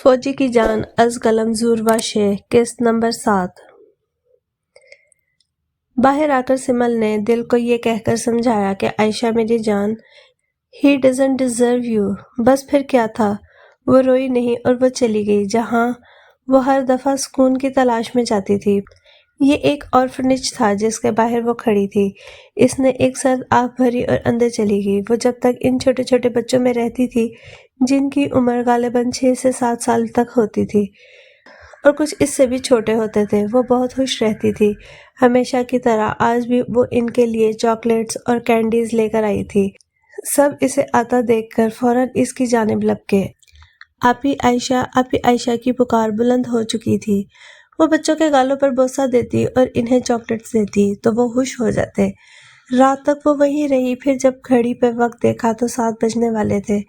فوجی کی جان از قلم زوروا شہ قسط نمبر 7۔ باہر آ کر سمل نے دل کو یہ کہہ کر سمجھایا کہ عائشہ میری جان، ہی ڈزنٹ ڈیزرو یو۔ بس پھر کیا تھا، وہ روئی نہیں اور وہ چلی گئی جہاں وہ ہر دفعہ سکون کی تلاش میں جاتی تھی۔ یہ ایک آرفنیج تھا جس کے باہر وہ کھڑی تھی۔ اس نے ایک سرد آنکھ بھری اور اندر چلی گئی۔ وہ جب تک ان چھوٹے چھوٹے بچوں میں رہتی تھی جن کی عمر غالباً 6 سے 7 سال تک ہوتی تھی اور کچھ اس سے بھی چھوٹے ہوتے تھے، وہ بہت خوش رہتی تھی۔ ہمیشہ کی طرح آج بھی وہ ان کے لیے چاکلیٹس اور کینڈیز لے کر آئی تھی۔ سب اسے آتا دیکھ کر فوراً اس کی جانب لپکے۔ آپی عائشہ، آپی عائشہ کی پکار بلند ہو چکی تھی۔ وہ بچوں کے گالوں پر بوسہ دیتی اور انہیں چاکلیٹس دیتی تو وہ خوش ہو جاتے۔ رات تک وہ وہیں رہی، پھر جب گھڑی پہ وقت دیکھا تو 7 بجنے والے تھے۔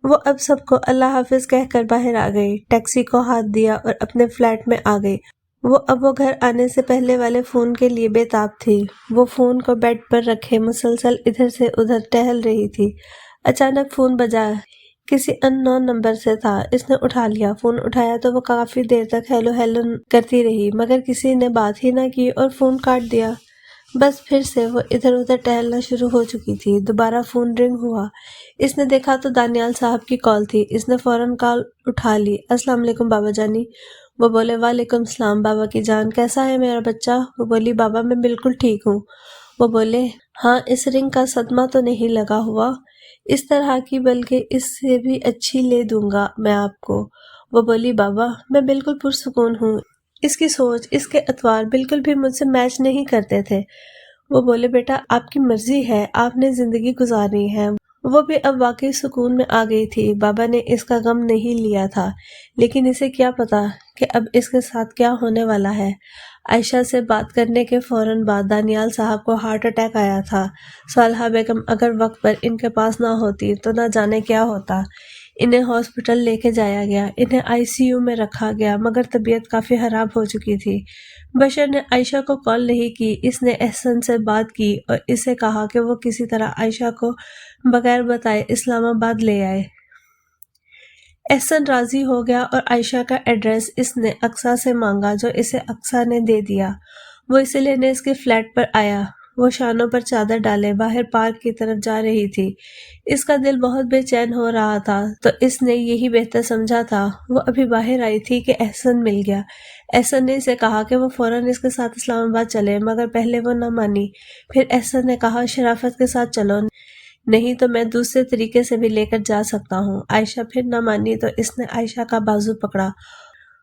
وہ اب سب کو اللہ حافظ کہہ کر باہر آ گئی، ٹیکسی کو ہاتھ دیا اور اپنے فلیٹ میں آ گئی۔ وہ گھر آنے سے پہلے والے فون کے لیے بے تاب تھی۔ وہ فون کو بیڈ پر رکھے مسلسل ادھر سے ادھر ٹہل رہی تھی۔ اچانک فون بجا، کسی ان نون نمبر سے تھا۔ اس نے اٹھا لیا۔ فون اٹھایا تو وہ کافی دیر تک ہیلو ہیلو کرتی رہی مگر کسی نے بات ہی نہ کی اور فون کاٹ دیا۔ بس پھر سے وہ ادھر ادھر ٹہلنا شروع ہو چکی تھی۔ دوبارہ فون رنگ ہوا۔ اس نے دیکھا تو دانیال صاحب کی کال تھی۔ اس نے فوراً کال اٹھا لی۔ السلام علیکم بابا جانی۔ وہ بولے وعلیکم السلام بابا کی جان، کیسا ہے میرا بچہ؟ وہ بولی بابا میں بالکل ٹھیک ہوں۔ وہ بولے ہاں، اس رنگ کا صدمہ تو نہیں لگا ہوا؟ اس طرح کی بلکہ اس سے بھی اچھی لے دوں گا میں آپ کو۔ وہ بولی بابا میں بالکل پرسکون ہوں، اس کی سوچ، اس کے اطوار بالکل بھی مجھ سے میچ نہیں کرتے تھے۔ وہ بولے بیٹا آپ کی مرضی ہے، آپ نے زندگی گزارنی ہے۔ وہ بھی اب واقعی سکون میں آ گئی تھی۔ بابا نے اس کا غم نہیں لیا تھا، لیکن اسے کیا پتا کہ اب اس کے ساتھ کیا ہونے والا ہے۔ عائشہ سے بات کرنے کے فوراً بعد دانیال صاحب کو ہارٹ اٹیک آیا تھا۔ صالحہ بیگم اگر وقت پر ان کے پاس نہ ہوتی تو نہ جانے کیا ہوتا۔ انہیں ہاسپٹل لے کے جایا گیا، انہیں ICU میں رکھا گیا مگر طبیعت کافی خراب ہو چکی تھی۔ بشر نے عائشہ کو کال نہیں کی۔ اس نے احسن سے بات کی اور اسے کہا کہ وہ کسی طرح عائشہ کو بغیر بتائے اسلام آباد لے آئے۔ احسن راضی ہو گیا اور عائشہ کا ایڈریس اس نے اقصیٰ سے مانگا جو اسے اقصیٰ نے دے دیا۔ وہ اسے لینے اس کے فلیٹ پر آیا۔ وہ شانوں پر چادر ڈالے باہر پارک کی طرف جا رہی تھی۔ اس کا دل بہت بے چین ہو رہا تھا تو اس نے یہی بہتر سمجھا تھا۔ وہ ابھی باہر آئی تھی کہ احسن مل گیا۔ احسن نے اسے کہا کہ وہ فوراً اس کے ساتھ اسلام آباد چلے مگر پہلے وہ نہ مانی۔ پھر احسن نے کہا شرافت کے ساتھ چلو، نہیں تو میں دوسرے طریقے سے بھی لے کر جا سکتا ہوں۔ عائشہ پھر نہ مانی تو اس نے عائشہ کا بازو پکڑا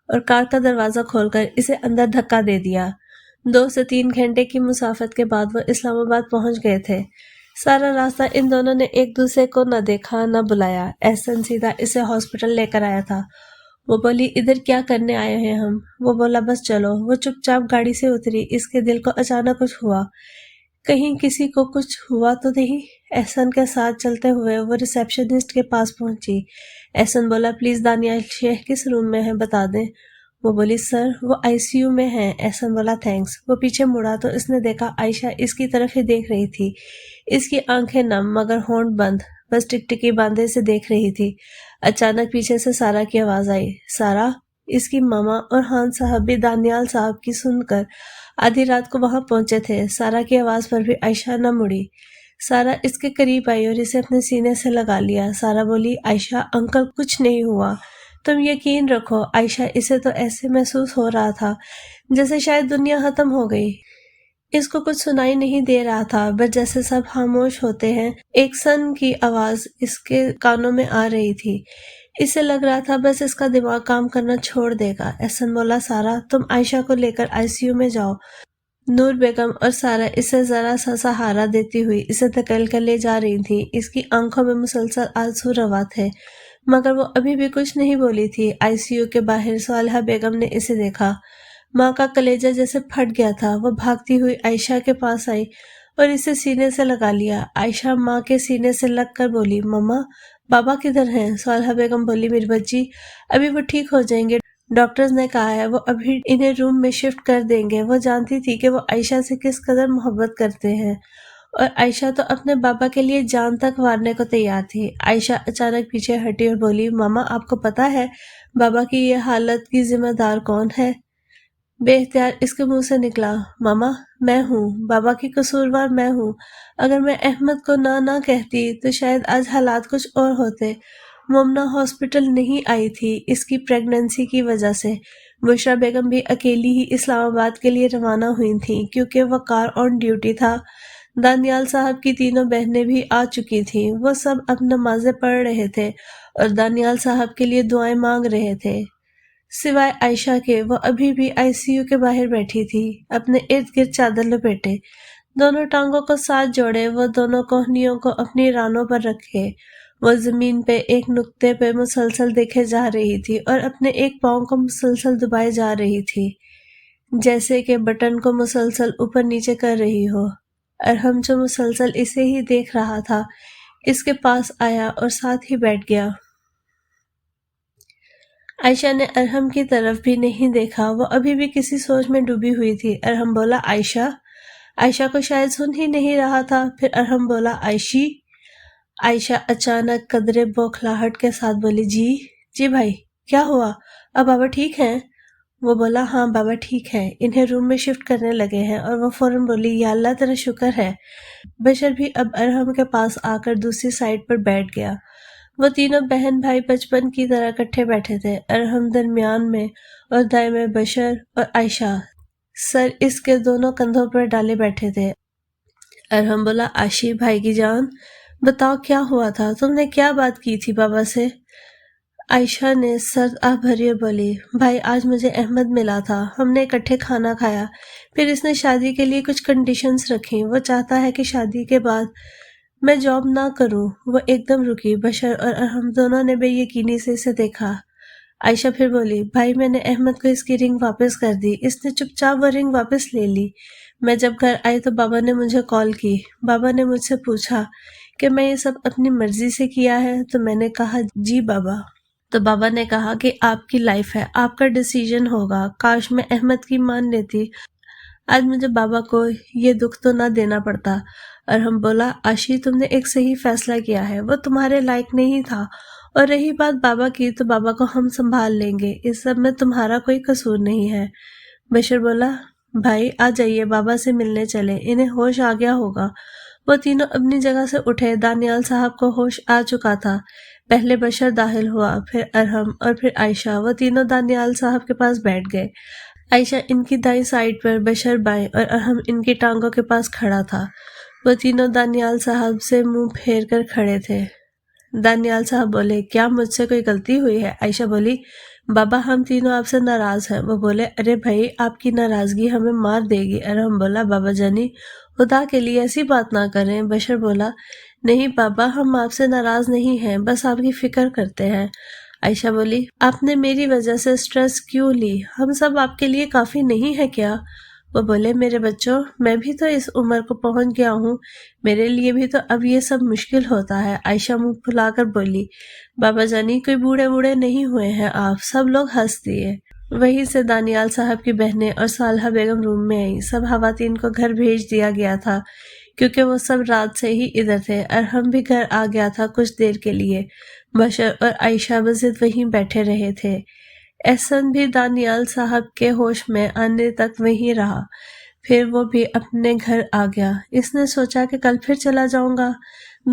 اور کار کا دروازہ کھول کر اسے اندر دھکا دے دیا۔ 2 سے 3 گھنٹے کی مسافت کے بعد وہ اسلام آباد پہنچ گئے تھے۔ سارا راستہ ان دونوں نے ایک دوسرے کو نہ دیکھا نہ بلایا۔ احسن سیدھا اسے ہاسپٹل لے کر آیا تھا۔ وہ بولی ادھر کیا کرنے آئے ہیں ہم؟ وہ بولا بس چلو۔ وہ چپ چاپ گاڑی سے اتری۔ اس کے دل کو اچانک کچھ ہوا، کہیں کسی کو کچھ ہوا تو نہیں۔ احسن کے ساتھ چلتے ہوئے وہ ریسیپشنسٹ کے پاس پہنچی۔ احسن بولا پلیز دانیال شیخ کس روم میں ہے بتا دیں۔ وہ بولی سر وہ ICU میں ہیں۔ احسن بولا تھینکس۔ وہ پیچھے مڑا تو اس نے دیکھا عائشہ اس کی طرف ہی دیکھ رہی تھی۔ اس کی آنکھیں نم مگر ہونٹ بند، بس ٹکٹکی باندھے سے دیکھ رہی تھی۔ اچانک پیچھے سے سارا کی آواز آئی۔ سارا! اس کی ماما اور خان صاحب بھی دانیال صاحب کی سن کر آدھی رات کو وہاں پہنچے تھے۔ سارا کی آواز پر بھی عائشہ نہ مڑی۔ سارا اس کے قریب آئی اور اسے اپنے سینے سے لگا لیا۔ سارا بولی عائشہ انکل کچھ نہیں ہوا، تم یقین رکھو۔ عائشہ اسے تو ایسے محسوس ہو رہا تھا جیسے شاید دنیا ختم ہو گئی۔ اس کو کچھ سنائی نہیں دے رہا تھا، بس جیسے سب خاموش ہوتے ہیں ایک سن کی آواز اس کے کانوں میں آ رہی تھی۔ اسے لگ رہا تھا بس اس کا دماغ کام کرنا چھوڑ دے گا۔ احسن بولا سارا تم عائشہ کو لے کر ICU میں جاؤ۔ نور بیگم اور سارا اسے ذرا سا سہارا دیتی ہوئی اسے دھکیل کر لے جا رہی تھی۔ اس کی آنکھوں میں مسلسل آنسو رواں تھے مگر وہ ابھی بھی کچھ نہیں بولی تھی۔ ICU کے باہر صالحہ بیگم نے اسے دیکھا۔ ماں کا کلیجہ جیسے پھٹ گیا تھا۔ وہ بھاگتی ہوئی عائشہ کے پاس آئی اور اسے سینے سے لگا لیا۔ عائشہ ماں کے سینے سے لگ کر بولی مما بابا کدھر ہیں؟ صالحہ بیگم بولی میری بچی ابھی وہ ٹھیک ہو جائیں گے، ڈاکٹرز نے کہا ہے وہ ابھی انہیں روم میں شفٹ کر دیں گے۔ وہ جانتی تھی کہ وہ عائشہ سے کس قدر محبت کرتے ہیں اور عائشہ تو اپنے بابا کے لیے جان تک وارنے کو تیار تھی۔ عائشہ اچانک پیچھے ہٹی اور بولی، ماما آپ کو پتا ہے بابا کی یہ حالت کی ذمہ دار کون ہے؟ بے اختیار اس کے منہ سے نکلا، ماما میں ہوں، بابا کی قصوروار میں ہوں۔ اگر میں احمد کو نہ کہتی تو شاید آج حالات کچھ اور ہوتے۔ مومنہ ہاسپٹل نہیں آئی تھی اس کی پریگننسی کی وجہ سے۔ بشرا بیگم بھی اکیلی ہی اسلام آباد کے لیے روانہ ہوئی تھیں کیونکہ وقار آن ڈیوٹی تھا۔ دانیال صاحب کی تینوں بہنیں بھی آ چکی تھیں۔ وہ سب اب نمازیں پڑھ رہے تھے اور دانیال صاحب کے لیے دعائیں مانگ رہے تھے۔ سوائے عائشہ کے وہ ابھی بھی آئی سی یو کے باہر بیٹھی تھی، اپنے ارد گرد چادر لپیٹے، دونوں ٹانگوں کو ساتھ جوڑے، وہ دونوں کوہنیوں کو اپنی رانوں پر رکھے، وہ زمین پہ ایک نقطے پہ مسلسل دیکھے جا رہی تھی اور اپنے ایک پاؤں کو مسلسل دبائے جا رہی تھی، جیسے کہ بٹن کو مسلسل اوپر نیچے کر رہی ہو۔ ارحم جو مسلسل اسے ہی دیکھ رہا تھا، اس کے پاس آیا اور ساتھ ہی بیٹھ گیا۔ عائشہ نے ارحم کی طرف بھی نہیں دیکھا، وہ ابھی بھی کسی سوچ میں ڈوبی ہوئی تھی۔ ارحم بولا، عائشہ؟ عائشہ کو شاید سن ہی نہیں رہا تھا، پھر ارحم بولا، عائشی؟ عائشہ اچانک قدرے بوکھلاہٹ کے ساتھ بولی، جی بھائی، کیا ہوا؟ اب بابا ٹھیک ہیں؟ وہ بولا، ہاں بابا ٹھیک ہیں، انہیں روم میں شفٹ کرنے لگے ہیں، اور وہ فوراً بولی، یا اللہ تیرا شکر ہے۔ بشر بھی اب ارحم کے پاس آ کر دوسری سائیڈ پر بیٹھ گیا۔ وہ تینوں بہن بھائی بچپن کی طرح اکٹھے بیٹھے تھے، ارحم درمیان میں اور دائیں میں بشر اور عائشہ سر اس کے دونوں کندھوں پر ڈالے بیٹھے تھے۔ ارحم بولا، عائشی بھائی کی جان، بتاؤ کیا ہوا تھا، تم نے کیا بات کی تھی بابا سے؟ عائشہ نے سرد آہ بھری بولی، بھائی آج مجھے احمد ملا تھا، ہم نے اکٹھے کھانا کھایا، پھر اس نے شادی کے لیے کچھ کنڈیشنز رکھیں، وہ چاہتا ہے کہ شادی کے بعد میں جاب نہ کروں۔ وہ ایک دم رکی، بشر اور ارحم دونوں نے بے یقینی سے اسے دیکھا۔ عائشہ پھر بولی، بھائی میں نے احمد کو اس کی رنگ واپس کر دی، اس نے چپ چاپ وہ رنگ واپس لے لی۔ میں جب گھر آئی تو بابا نے مجھے کال کی، بابا نے مجھ سے پوچھا کہ میں یہ سب اپنی مرضی سے کیا ہے، تو میں نے کہا جی بابا۔ تو بابا نے کہا کہ آپ کی لائف ہے، آپ کا ڈیسیژن ہوگا، کاش میں احمد کی مان لیتی، آج مجھے بابا کو یہ دکھ تو نہ دینا پڑتا۔ ارحم بولا، عائشی تم نے ایک صحیح فیصلہ کیا ہے، وہ تمہارے لائق نہیں تھا، اور رہی بات بابا کی تو بابا کو ہم سنبھال لیں گے، اس سب میں تمہارا کوئی قصور نہیں ہے۔ بشر بولا، بھائی آ جائیے بابا سے ملنے چلے، انہیں ہوش آ گیا ہوگا۔ وہ تینوں اپنی جگہ سے اٹھے، دانیال صاحب کو ہوش آ چکا تھا۔ پہلے بشر داخل ہوا، پھر ارحم اور پھر عائشہ، وہ تینوں دانیال صاحب کے پاس بیٹھ گئے۔ عائشہ ان کی دائیں سائیڈ پر، بشر بائیں، اور ارحم ان کی ٹانگوں کے پاس کھڑا تھا۔ وہ تینوں دانیال صاحب سے منہ پھیر کر کھڑے تھے۔ دانیال صاحب بولے، کیا مجھ سے کوئی غلطی ہوئی ہے؟ عائشہ بولی، بابا ہم تینوں آپ سے ناراض ہیں۔ وہ بولے، ارے بھائی آپ کی ناراضگی ہمیں مار دے گی۔ ارحم بولا، بابا جانی خدا کے لیے ایسی بات نہ کریں۔ بشر بولا، نہیں بابا ہم آپ سے ناراض نہیں ہیں، بس آپ کی فکر کرتے ہیں۔ عائشہ بولی، آپ نے میری وجہ سے سٹریس کیوں لی؟ ہم سب آپ کے لیے کافی نہیں ہے کیا؟ وہ بولے، میرے بچوں میں بھی تو اس عمر کو پہنچ گیا ہوں، میرے لیے بھی تو اب یہ سب مشکل ہوتا ہے۔ عائشہ منہ پھلا کر بولی، بابا جانی کوئی بوڑھے نہیں ہوئے ہیں آپ۔ سب لوگ ہنس دیے۔ وہیں سے دانیال صاحب کی بہنیں اور صالحہ بیگم روم میں آئیں۔ سب خواتین کو گھر بھیج دیا گیا تھا کیونکہ وہ سب رات سے ہی ادھر تھے۔ ارحم بھی گھر آ گیا تھا کچھ دیر کے لیے۔ بشر اور عائشہ بضد وہیں بیٹھے رہے تھے۔ احسن بھی دانیال صاحب کے ہوش میں آنے تک وہیں رہا، پھر وہ بھی اپنے گھر آ گیا۔ اس نے سوچا کہ کل پھر چلا جاؤں گا۔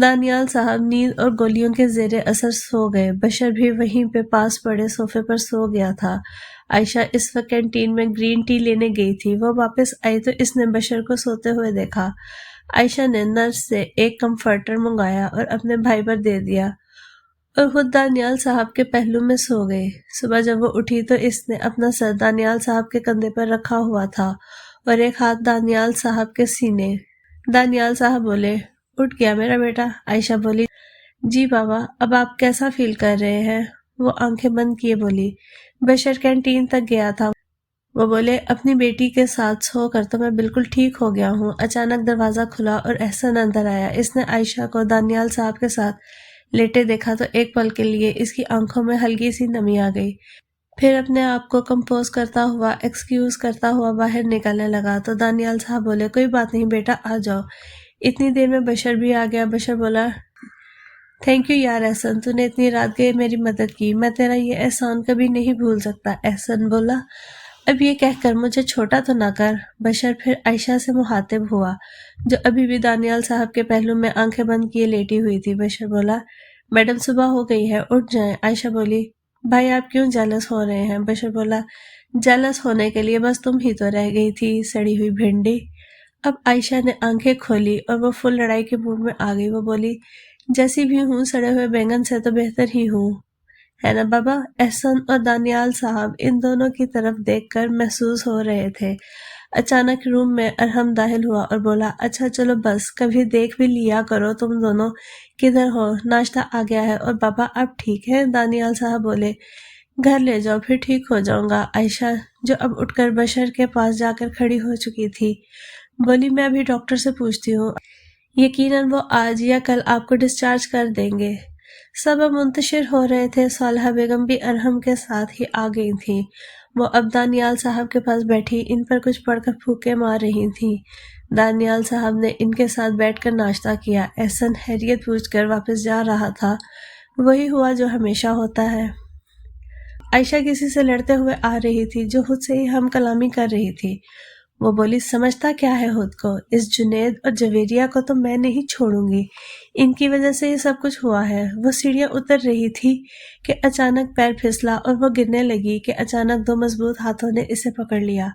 دانیال صاحب نیند اور گولیوں کے زیر اثر سو گئے۔ بشر بھی وہیں پہ پاس پڑے صوفے پر سو گیا تھا۔ عائشہ اس وقت کینٹین میں گرین ٹی لینے گئی تھی۔ وہ واپس آئی تو اس نے بشر کو سوتے ہوئے دیکھا۔ عائشہ نے نرس سے ایک کمفرٹر منگایا اور اپنے بھائی پر دے دیا اور خود دانیال صاحب کے پہلو میں سو گئی۔ صبح جب وہ اٹھی تو اس نے اپنا سر دانیال صاحب کے کندھے پر رکھا ہوا تھا اور ایک ہاتھ دانیال صاحب کے سینے۔ دانیال صاحب بولے، اٹھ گیا میرا بیٹا؟ عائشہ بولی، جی بابا، اب آپ کیسا فیل کر رہے ہیں؟ وہ آنکھیں بند کیے بولی، بشر کینٹین تک گیا تھا۔ وہ بولے، اپنی بیٹی کے ساتھ سو کر تو میں بالکل ٹھیک ہو گیا ہوں۔ اچانک دروازہ کھلا اور احسن اندر آیا۔ اس نے عائشہ کو دانیال صاحب کے ساتھ لیٹے دیکھا تو ایک پل کے لیے اس کی آنکھوں میں ہلکی سی نمی آ گئی، پھر اپنے آپ کو کمپوز کرتا ہوا ایکسکیوز کرتا ہوا باہر نکلنے لگا تو دانیال صاحب بولے، کوئی بات نہیں بیٹا، آ جاؤ۔ اتنی دیر میں بشر بھی آ گیا۔ بشر بولا تھینک یو یار احسن، تو نے اتنی رات گئے میری مدد کی، میں تیرا یہ احسان کبھی نہیں بھول سکتا۔ احسن بولا اب یہ کہہ کر مجھے چھوٹا تو نہ کر۔ بشر پھر عائشہ سے مخاطب ہوا جو ابھی بھی دانیال صاحب کے پہلو میں آنکھیں بند کیے لیٹی ہوئی تھی۔ بشر بولا میڈم صبح ہو گئی ہے، اٹھ جائیں۔ عائشہ بولی بھائی آپ کیوں جیلس ہو رہے ہیں؟ بشر بولا جیلس ہونے کے لیے بس تم ہی تو رہ گئی تھی سڑی ہوئی بھنڈی۔ اب عائشہ نے آنکھیں کھولی اور وہ فل لڑائی کے موڈ میں آ گئی۔ وہ بولی جیسی بھی ہوں سڑے ہوئے بینگن سے تو بہتر ہی ہوں، ہے نا بابا؟ احسن اور دانیال صاحب ان دونوں کی طرف دیکھ کر محسوس ہو رہے تھے۔ اچانک روم میں ارحم داخل ہوا اور بولا اچھا چلو بس، کبھی دیکھ بھی لیا کرو تم دونوں کدھر ہو، ناشتہ آ گیا ہے اور بابا اب ٹھیک ہے؟ دانیال صاحب بولے گھر لے جاؤ پھر ٹھیک ہو جاؤں گا۔ عائشہ جو اب اٹھ کر بشر کے پاس جا کر کھڑی ہو چکی تھی بولی میں ابھی ڈاکٹر سے پوچھتی ہوں، یقیناً وہ آج یا کل آپ کو ڈسچارج کر دیں گے۔ سب اب منتشر ہو رہے تھے۔ صالحہ بیگم بھی ارحم کے ساتھ ہی آ گئی تھیں۔ وہ اب دانیال صاحب کے پاس بیٹھی ان پر کچھ پڑھ کر پھونکے مار رہی تھیں۔ دانیال صاحب نے ان کے ساتھ بیٹھ کر ناشتہ کیا۔ احسن خیریت پوچھ کر واپس جا رہا تھا۔ وہی ہوا جو ہمیشہ ہوتا ہے۔ عائشہ کسی سے لڑتے ہوئے آ رہی تھی جو خود سے ہی ہم کلامی کر رہی تھی۔ وہ بولی سمجھتا کیا ہے خود کو؟ اس جنید اور جویریہ کو تو میں نہیں چھوڑوں گی، ان کی وجہ سے یہ سب کچھ ہوا ہے۔ وہ سیڑھیاں اتر رہی تھی کہ اچانک پیر پھسلا اور وہ گرنے لگی کہ اچانک دو مضبوط ہاتھوں نے اسے پکڑ لیا۔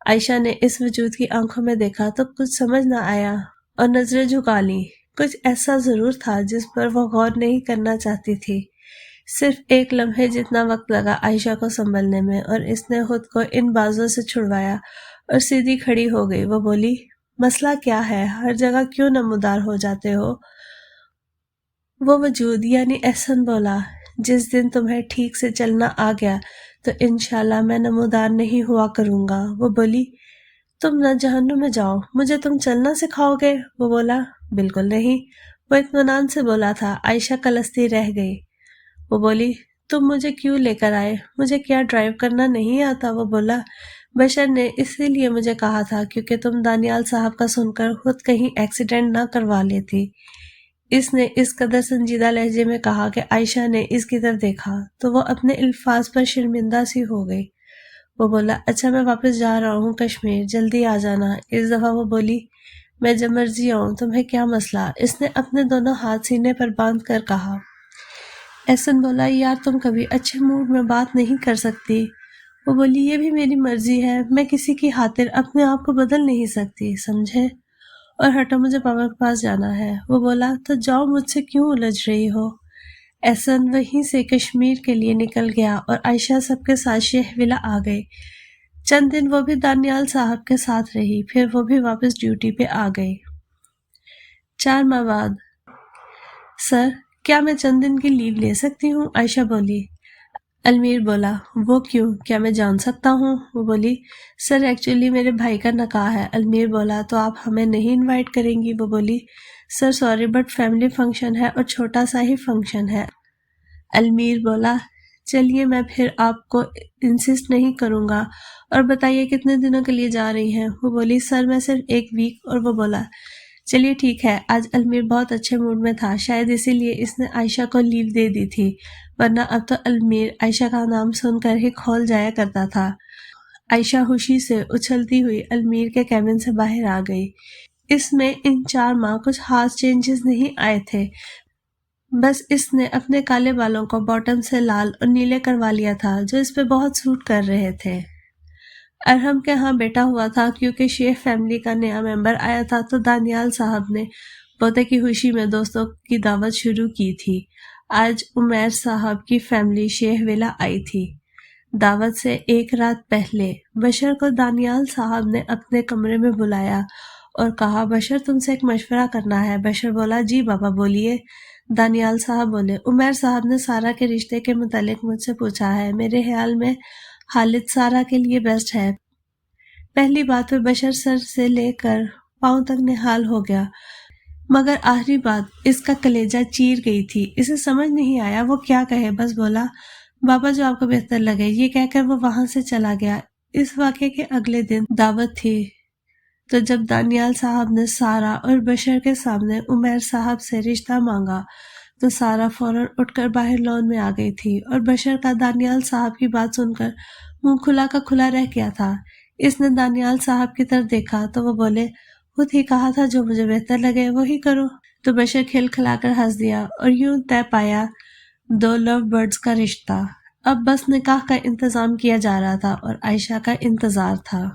عائشہ نے اس وجود کی آنکھوں میں دیکھا تو کچھ سمجھ نہ آیا اور نظریں جھکا لیں۔ کچھ ایسا ضرور تھا جس پر وہ غور نہیں کرنا چاہتی تھی۔ صرف ایک لمحے جتنا وقت لگا عائشہ کو سنبھلنے میں، اور اس نے خود کو ان بازوں سے چھڑوایا اور سیدھی کھڑی ہو گئی۔ وہ بولی مسئلہ کیا ہے؟ ہر جگہ کیوں نمودار ہو جاتے ہو؟ وہ وجود یعنی احسن بولا جس دن تمہیں ٹھیک سے چلنا آ گیا تو انشاءاللہ میں نمودار نہیں ہوا کروں گا۔ وہ بولی تم نہ جہنم میں جاؤ، مجھے تم چلنا سکھاؤ گے؟ وہ بولا بالکل نہیں۔ وہ اطمینان سے بولا تھا۔ عائشہ کلستی رہ گئی۔ وہ بولی تم مجھے کیوں لے کر آئے؟ مجھے کیا ڈرائیو کرنا نہیں آتا؟ وہ بولا بشر نے اسی لیے مجھے کہا تھا کیونکہ تم دانیال صاحب کا سن کر خود کہیں ایکسیڈنٹ نہ کروا لیتی۔ اس نے اس قدر سنجیدہ لہجے میں کہا کہ عائشہ نے اس کی طرف دیکھا تو وہ اپنے الفاظ پر شرمندہ سی ہو گئی۔ وہ بولا اچھا میں واپس جا رہا ہوں کشمیر، جلدی آ جانا۔ اس دفعہ وہ بولی میں جب مرضی آؤں، تمہیں کیا مسئلہ؟ اس نے اپنے دونوں ہاتھ سینے پر باندھ کر کہا۔ احسن بولا یار تم کبھی اچھے موڈ میں بات نہیں کر سکتی۔ وہ بولی یہ بھی میری مرضی ہے، میں کسی کی خاطر اپنے آپ کو بدل نہیں سکتی، سمجھے؟ اور ہٹو مجھے پاپا کے پاس جانا ہے۔ وہ بولا تو جاؤ، مجھ سے کیوں الجھ رہی ہو؟ احسن وہیں سے کشمیر کے لیے نکل گیا اور عائشہ سب کے ساتھ شیخ ولا آ گئی۔ چند دن وہ بھی دانیال صاحب کے ساتھ رہی، پھر وہ بھی واپس ڈیوٹی پہ آ گئی۔ 4 ماہ بعد سر کیا میں چند دن کی لیو لے سکتی ہوں؟ عائشہ بولی۔ المیر بولا وہ کیوں؟ کیا میں جان سکتا ہوں؟ وہ بولی سر ایکچولی میرے بھائی کا نکاح ہے۔ المیر بولا تو آپ ہمیں نہیں انوائٹ کریں گی؟ وہ بولی sir sorry but family function ہے اور چھوٹا سا ہی فنکشن ہے۔ المیر بولا چلیے میں پھر آپ کو انسسٹ نہیں کروں گا، اور بتائیے کتنے دنوں کے لیے جا رہی ہیں؟ وہ بولی سر میں صرف 1 ویک۔ اور وہ بولا چلیے ٹھیک ہے۔ آج المیر بہت اچھے موڈ میں تھا، شاید اسی لیے اس نے عائشہ کو لیو دے دی تھی، ورنہ اب تو المیر عائشہ کا نام سن کر ہی کھول جایا کرتا تھا۔ عائشہ خوشی سے اچھلتی ہوئی المیر کے کیبن سے باہر آ گئی۔ اس میں ان 4 ماہ کچھ خاص چینجز نہیں آئے تھے، بس اس نے اپنے کالے بالوں کو باٹم سے لال اور نیلے کروا لیا تھا جو اس پہ بہت سوٹ کر رہے تھے۔ ارحم کے ہاں بیٹا ہوا تھا کیونکہ شیخ فیملی کا نیا ممبر آیا تھا تو دانیال صاحب نے پوتے کی خوشی میں دوستوں کی دعوت شروع کی تھی۔ آج عمیر صاحب کی فیملی شیخ ولا آئی تھی۔ دعوت سے 1 رات پہلے بشر کو دانیال صاحب نے اپنے کمرے میں بلایا اور کہا بشر تم سے ایک مشورہ کرنا ہے۔ بشر بولا جی بابا بولیے۔ دانیال صاحب بولے عمیر صاحب نے سارہ کے رشتے کے متعلق مجھ سے پوچھا ہے، میرے خیال میں خالد سارہ کے لیے بیسٹ ہے۔ پہلی بات پہ بشر سر سے لے کر پاؤں تک نہال ہو گیا، مگر آخری بات اس کا کلیجہ چیر گئی تھی۔ اسے سمجھ نہیں آیا وہ کیا کہے، بس بولا بابا جو آپ کو بہتر لگے۔ یہ کہہ کر وہ وہاں سے چلا گیا۔ اس واقعے کے اگلے دن دعوت تھی تو جب دانیال صاحب نے سارا اور بشر کے سامنے عمیر صاحب سے رشتہ مانگا تو سارا فوراً اٹھ کر باہر لان میں آ گئی تھی، اور بشر کا دانیال صاحب کی بات سن کر منہ کھلا کا کھلا رہ گیا تھا۔ اس نے دانیال صاحب کی طرف دیکھا تو وہ بولے، خود ہی کہا تھا جو مجھے بہتر لگے وہی کرو۔ تو بشر کھل کھلا کر ہنس دیا، اور یوں طے پایا دو لو برڈز کا رشتہ۔ اب بس نکاح کا انتظام کیا جا رہا تھا اور عائشہ کا انتظار تھا۔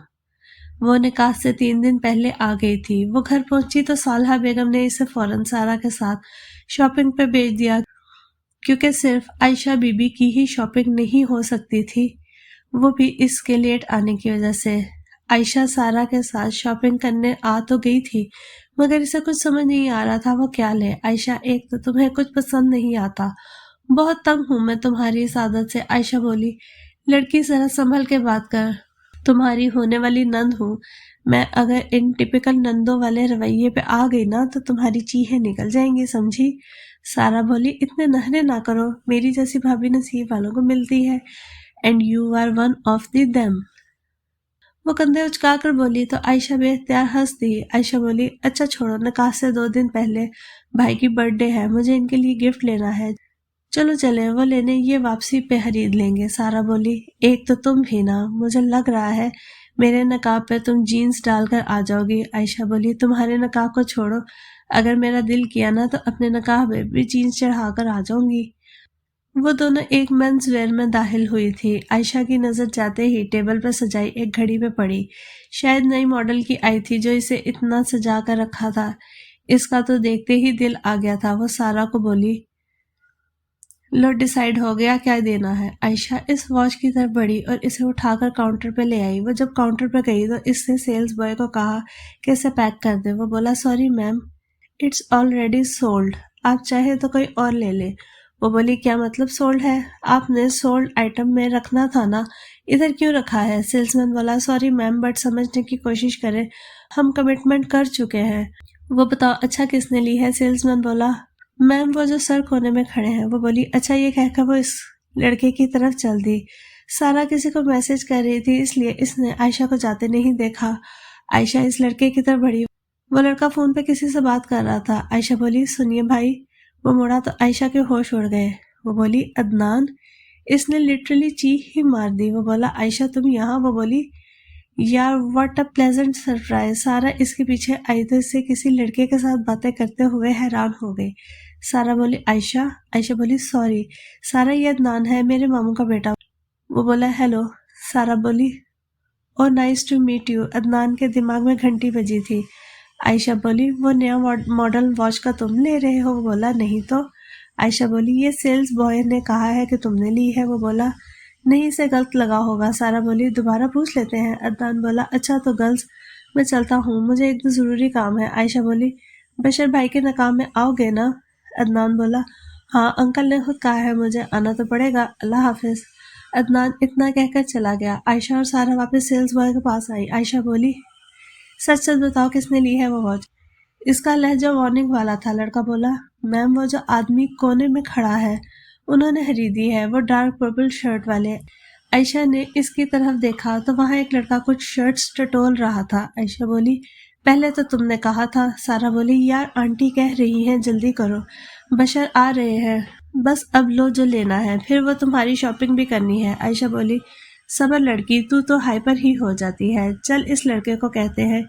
وہ نکاح سے 3 دن پہلے آ گئی تھی۔ وہ گھر پہنچی تو صالحہ بیگم نے اسے فوراً سارا کے ساتھ شاپنگ پہ بھیج دیا، کیونکہ صرف عائشہ بی بی کی ہی شاپنگ نہیں ہو سکتی تھی، وہ بھی اس کے لیٹ آنے کی وجہ سے۔ عائشہ سارا کے ساتھ شاپنگ کرنے آ تو گئی تھی، مگر اسے کچھ سمجھ نہیں آ رہا تھا وہ کیا لے۔ عائشہ، ایک تو تمہیں کچھ پسند نہیں آتا، بہت تنگ ہوں میں تمہاری اس عادت سے۔ عائشہ بولی، لڑکی ذرا سنبھل کے بات کر، تمہاری ہونے والی نند ہوں میں، اگر ان ٹپیکل نندوں والے رویے پہ آ گئی نا تو تمہاری چیخیں نکل جائیں گی، سمجھی؟ سارا بولی، اتنے نخرے نہ کرو، میری جیسی بھابھی نصیب والوں کو ملتی ہے، and you are one of them دیم۔ وہ کندھے اچکا کر بولی تو عائشہ بے اختیار ہنس دی۔ عائشہ بولی، اچھا چھوڑو، نکاح سے 2 دن پہلے بھائی کی برتھ ڈے ہے، مجھے ان کے لیے گفٹ لینا ہے، چلو چلیں وہ لینے، یہ واپسی پہ خرید لیں گے۔ سارا بولی، ایک تو تم بھی نا، مجھے لگ رہا ہے میرے نقاب پہ تم جینز ڈال کر آ جاؤ گی۔ عائشہ بولی، تمہارے نقاب کو چھوڑو، اگر میرا دل کیا نا تو اپنے نقاب پہ بھی جینز چڑھا کر آ جاؤں گی۔ وہ دونوں ایک مینز ویئر میں داخل ہوئی تھی۔ عائشہ کی نظر جاتے ہی ٹیبل پر سجائی ایک گھڑی پہ پڑی، شاید نئی ماڈل کی آئی تھی جو اسے اتنا سجا کر رکھا تھا، اس کا تو دیکھتے ہی دل آ گیا تھا۔ وہ سارا کو بولی، لو ڈیسائیڈ ہو گیا کیا دینا ہے؟ عائشہ اس واچ کی طرف بڑھی اور اسے اٹھا کر کاؤنٹر پہ لے آئی۔ وہ جب کاؤنٹر پہ گئی تو اس نے سیلز بوائے کو کہا کہ اسے پیک کر دے۔ وہ بولا، sorry ma'am, it's already sold, آپ چاہے تو کوئی اور لے لیں۔ وہ بولی، کیا مطلب سولڈ ہے؟ آپ نے سولڈ آئٹم میں رکھنا تھا نا، ادھر کیوں رکھا ہے؟ سیلز مین بولا، سوری میم، بٹ سمجھنے کی کوشش کریں، ہم کمٹمنٹ کر چکے ہیں۔ وہ بتاؤ اچھا کس نے لی ہے؟ سیلز مین بولا، میم وہ جو سر کونے میں کھڑے ہیں۔ وہ بولی، اچھا، یہ کہہ کر وہ اس لڑکے کی طرف چل دی۔ سارا کسی کو میسج کر رہی تھی، اس لیے اس نے عائشہ کو جاتے نہیں دیکھا۔ عائشہ اس لڑکے کی طرف بڑھی، وہ لڑکا فون پہ کسی سے بات کر رہا تھا۔ عائشہ بولی، سنیے بھائی۔ وہ مڑا تو عائشہ کے ہوش اڑ گئے۔ وہ بولی، عدنان؟ اس نے لٹرلی چیخ ہی مار دی۔ وہ بولا، عائشہ تم یہاں؟ وہ بولی، یار واٹ اے پلیزنٹ سرپرائز۔ سارا اس کے پیچھے آئی تو اس سے کسی لڑکے کے ساتھ باتیں کرتے ہوئے حیران ہو گئی۔ سارا بولی، عائشہ؟ عائشہ بولی، سوری سارا، یہ عدنان ہے، میرے ماموں کا بیٹا۔ وہ بولا، ہیلو۔ سارا بولی، oh nice to meet you. Adnan کے دماغ میں گھنٹی بجی تھی۔ عائشہ بولی، وہ نیا ماڈل واچ کا تم لے رہے ہو؟ وہ بولا، نہیں تو۔ عائشہ بولی، یہ سیلز بوائے نے کہا ہے کہ تم نے لی ہے۔ وہ بولا، نہیں، اسے غلط لگا ہوگا۔ سارا بولی، دوبارہ پوچھ لیتے ہیں۔ عدنان بولا، اچھا تو گرلز میں چلتا ہوں، مجھے ایک ضروری کام ہے۔ عائشہ بولی، بشر بھائی کے نکاح میں آؤ گے نا؟ عدنان بولا، ہاں انکل نے خود کہا ہے مجھے آنا تو پڑے گا، اللہ حافظ۔ عدنان اتنا کہہ کر چلا گیا۔ عائشہ اور سارا واپس سیلز بوائے کے پاس آئی۔ عائشہ بولی، سچ سچ بتاؤ کس نے لی ہے وہ واچ؟ اس کا لہجہ وارننگ والا تھا۔ لڑکا بولا، میم وہ جو آدمی کونے میں کھڑا ہے انہوں نے خریدی ہے، وہ ڈارک پرپل شرٹ والے۔ عائشہ نے اس کی طرف دیکھا تو وہاں ایک لڑکا کچھ شرٹس ٹٹول رہا تھا۔ عائشہ بولی، پہلے تو تم نے کہا تھا۔ سارا بولی، یار آنٹی کہہ رہی ہیں جلدی کرو، بشر آ رہے ہیں، بس اب لو جو لینا ہے، پھر وہ تمہاری شاپنگ بھی کرنی ہے۔ عائشہ بولی، صبر لڑکی، تو ہائپر ہی ہو جاتی ہے، چل اس لڑکے کو کہتے ہیں،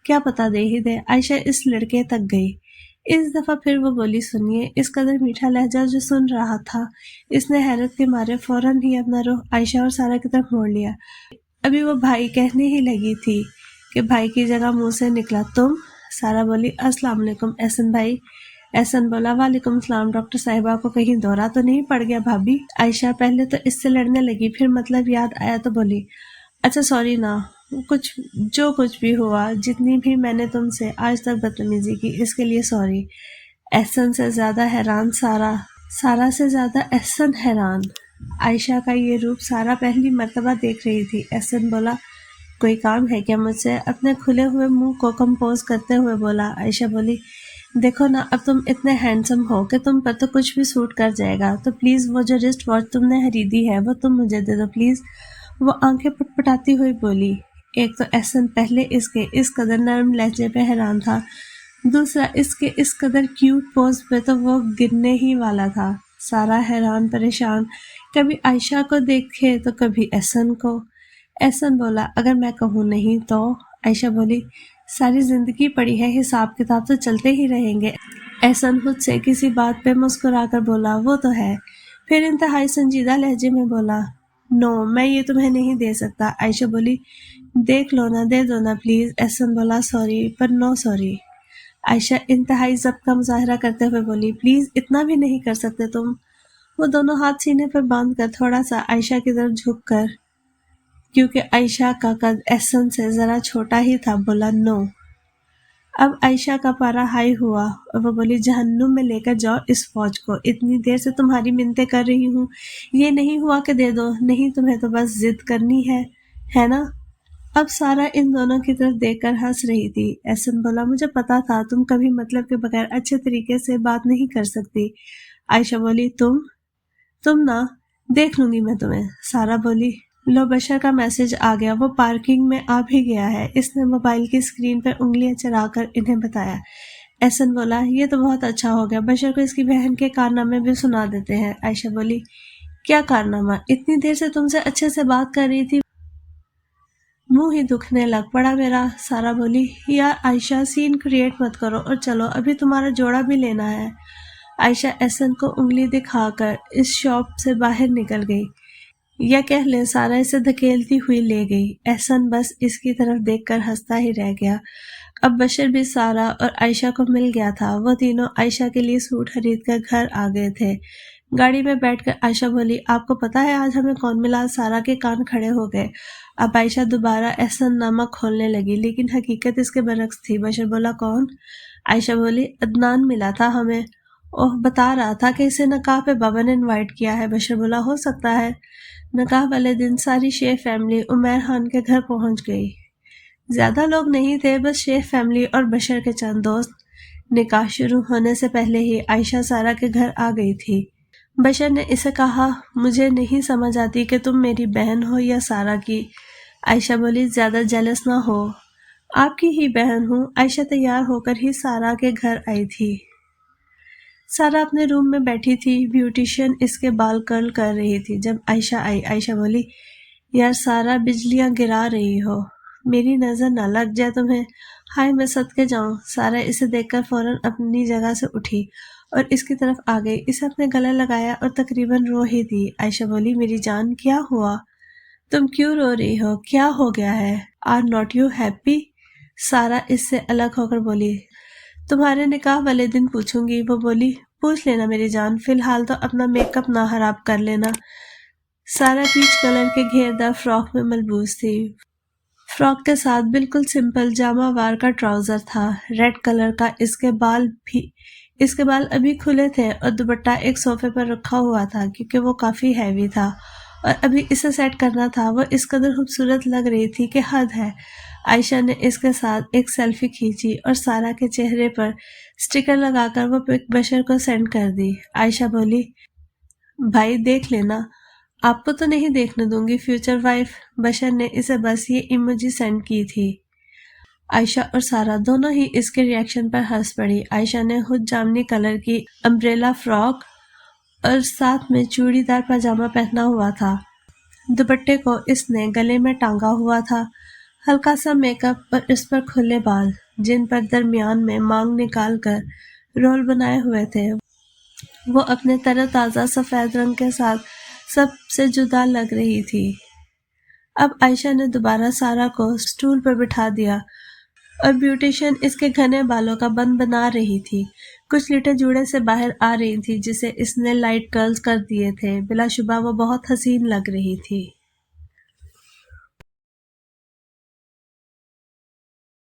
کیا پتا دے ہی دے۔ عائشہ اس لڑکے تک گئی۔ اس دفعہ پھر وہ بولی، سنیے، اس قدر میٹھا لہجہ جو سن رہا تھا، اس نے حیرت کے مارے فوراً ہی اپنا رخ عائشہ اور سارا کی طرف موڑ لیا۔ ابھی وہ بھائی کہنے ہی لگی تھی کہ بھائی کی جگہ منہ سے نکلا، تم؟ سارا بولی، السلام علیکم احسن بھائی۔ احسن بولا، وعلیکم السلام، ڈاکٹر صاحبہ کو کہیں دورہ تو نہیں پڑ گیا بھابھی؟ عائشہ پہلے تو اس سے لڑنے لگی، پھر مطلب یاد آیا تو بولی، اچھا سوری نا، جو کچھ بھی ہوا، جتنی بھی میں نے تم سے آج تک بدتمیزی کی، اس کے لیے سوری۔ احسن سے زیادہ حیران سارا سے زیادہ احسن حیران۔ عائشہ کا یہ روپ سارا پہلی مرتبہ دیکھ رہی تھی۔ احسن بولا، کوئی کام ہے کیا مجھ سے؟ اپنے کھلے ہوئے منہ کو کمپوز کرتے ہوئے بولا۔ عائشہ بولی، دیکھو نا، اب تم اتنے ہینڈسم ہو کہ تم پر تو کچھ بھی سوٹ کر جائے گا، تو پلیز وہ جو رسٹ واچ تم نے خریدی ہے وہ تم مجھے دے دو پلیز۔ وہ آنکھیں پٹ پٹاتی ہوئی بولی، ایک تو احسن پہلے اس کے اس قدر نرم لہجے پہ حیران تھا، دوسرا اس کے اس قدر کیوٹ پوز پہ تو وہ گرنے ہی والا تھا۔ سارا حیران پریشان، کبھی عائشہ کو دیکھے تو کبھی احسن کو۔ احسن بولا اگر میں کہوں نہیں تو؟ عائشہ بولی ساری زندگی پڑی ہے، حساب کتاب تو چلتے ہی رہیں گے۔ احسن خود سے کسی بات پہ مسکرا کر بولا وہ تو ہے، پھر انتہائی سنجیدہ لہجے میں بولا نو میں یہ تمہیں نہیں دے سکتا۔ عائشہ بولی دیکھ لو نا، دے دو نا پلیز۔ احسن بولا سوری پر نو سوری۔ عائشہ انتہائی ضبط کا مظاہرہ کرتے ہوئے بولی پلیز اتنا بھی نہیں کر سکتے تم؟ وہ دونوں ہاتھ سینے پر باندھ کر تھوڑا سا عائشہ کی طرف جھک کر، کیونکہ عائشہ کا قد احسن سے ذرا چھوٹا ہی تھا، بولا نو۔ اب عائشہ کا پارا ہائی ہوا اور وہ بولی جہنم میں لے کر جاؤ اس فوج کو، اتنی دیر سے تمہاری منتیں کر رہی ہوں، یہ نہیں ہوا کہ دے دو؟ نہیں تمہیں تو بس ضد کرنی ہے نا؟ اب سارا ان دونوں کی طرف دیکھ کر ہنس رہی تھی۔ احسن بولا مجھے پتا تھا تم کبھی مطلب کے بغیر اچھے طریقے سے بات نہیں کر سکتی۔ عائشہ بولی تم نا، دیکھ لوں گی میں تمہیں۔ سارا بولی لو بشر کا میسج آ گیا، وہ پارکنگ میں آ بھی گیا ہے۔ اس نے موبائل کی اسکرین پر انگلیاں چلا کر انہیں بتایا۔ احسن بولا یہ تو بہت اچھا ہو گیا، بشر کو اس کی بہن کے کارنامے بھی سنا دیتے ہیں۔ عائشہ بولی کیا کارنامہ؟ اتنی دیر سے تم سے اچھے سے بات کر رہی تھی، منہ ہی دکھنے لگ پڑا میرا۔ سارا بولی یار عائشہ سین کریٹ مت کرو اور چلو، ابھی تمہارا جوڑا بھی لینا ہے۔ عائشہ احسن کو انگلی دکھا کر اس شاپ سے باہر نکل گئی، یا کہہ لیں سارا اسے دھکیلتی ہوئی لے گئی۔ احسن بس اس کی طرف دیکھ کر ہنستا ہی رہ گیا۔ اب بشر بھی سارا اور عائشہ کو مل گیا تھا، وہ تینوں عائشہ کے لیے سوٹ خرید کر گھر آ گئے تھے۔ گاڑی میں بیٹھ کر عائشہ بولی آپ کو پتا ہے آج ہمیں کون ملا؟ سارا کے کان کھڑے ہو گئے۔ اب عائشہ دوبارہ احسن نامہ کھولنے لگی، لیکن حقیقت اس کے برعکس تھی۔ بشر بولا کون؟ عائشہ بولی عدنان ملا تھا ہمیں، اوہ بتا رہا تھا کہ اسے نکاح پہ بابا نے انوائٹ کیا ہے۔ بشر بولا ہو سکتا ہے۔ نکاح والے دن ساری شیخ فیملی عمیر خان کے گھر پہنچ گئی، زیادہ لوگ نہیں تھے، بس شیخ فیملی اور بشر کے چند دوست۔ نکاح شروع ہونے سے پہلے ہی عائشہ سارا کے گھر آ گئی تھی۔ بشر نے اسے کہا مجھے نہیں سمجھ آتی کہ تم میری بہن ہو یا سارا کی۔ عائشہ بولی زیادہ جیلس نہ ہو، آپ کی ہی بہن ہوں۔ عائشہ تیار ہو کر ہی سارا کے گھر آئی تھی۔ سارا اپنے روم میں بیٹھی تھی، بیوٹیشین اس کے بال کرل کر رہی تھی جب عائشہ آئی۔ عائشہ بولی یار سارا بجلیاں گرا رہی ہو، میری نظر نہ لگ جائے تمہیں۔ ہائے میں صدقے جاؤں۔ سارا اسے دیکھ کر فوراً اپنی جگہ سے اٹھی اور اس کی طرف آ گئی، اسے اپنے گلے لگایا اور تقریباً رو ہی دی۔ عائشہ بولی میری جان کیا ہوا؟ تم کیوں رو رہی ہو؟ کیا ہو گیا ہے؟ Are not you happy? سارا اس سے الگ ہو کر بولی تمہارے نکاح والے دن پوچھوں گی۔ وہ بولی پوچھ لینا میری جان، فی الحال تو اپنا میک اپ نہ خراب کر لینا۔ سارا پیچ کلر کے گھیردار فراک میں ملبوس تھی، فراک کے ساتھ بالکل سمپل جامہ وار کا ٹراؤزر تھا ریڈ کلر کا۔ اس کے بال ابھی کھلے تھے اور دوپٹہ ایک صوفے پر رکھا ہوا تھا کیونکہ وہ کافی ہیوی تھا اور ابھی اسے سیٹ کرنا تھا۔ وہ اس قدر خوبصورت لگ رہی تھی کہ حد ہے۔ عائشہ نے اس کے ساتھ ایک سیلفی کھینچی اور سارا کے چہرے پر سٹیکر لگا کر وہ پک بشر کو سینڈ کر دی۔ عائشہ بولی بھائی دیکھ لینا، آپ کو تو نہیں دیکھنے دوں گی فیوچر وائف۔ بشر نے اسے بس یہ ایموجی سینڈ کی تھی۔ عائشہ اور سارا دونوں ہی اس کے ریاکشن پر ہنس پڑی۔ عائشہ نے خود جامنی کلر کی امبریلا فراک اور ساتھ میں چوڑی دار پاجامہ پہنا ہوا تھا، دوپٹے کو اس نے گلے میں ٹانگا ہوا تھا۔ ہلکا سا میک اپ اور اس پر کھلے بال جن پر درمیان میں مانگ نکال کر رول بنائے ہوئے تھے، وہ اپنے تر و تازہ سفید رنگ کے ساتھ سب سے جدا لگ رہی تھی۔ اب عائشہ نے دوبارہ سارا کو سٹول پر بٹھا دیا اور بیوٹیشین اس کے گھنے بالوں کا بند بنا رہی تھی۔ کچھ لٹے جوڑے سے باہر آ رہی تھی جسے اس نے لائٹ کرلز کر دیے تھے۔ بلا شبہ وہ بہت حسین لگ رہی تھی۔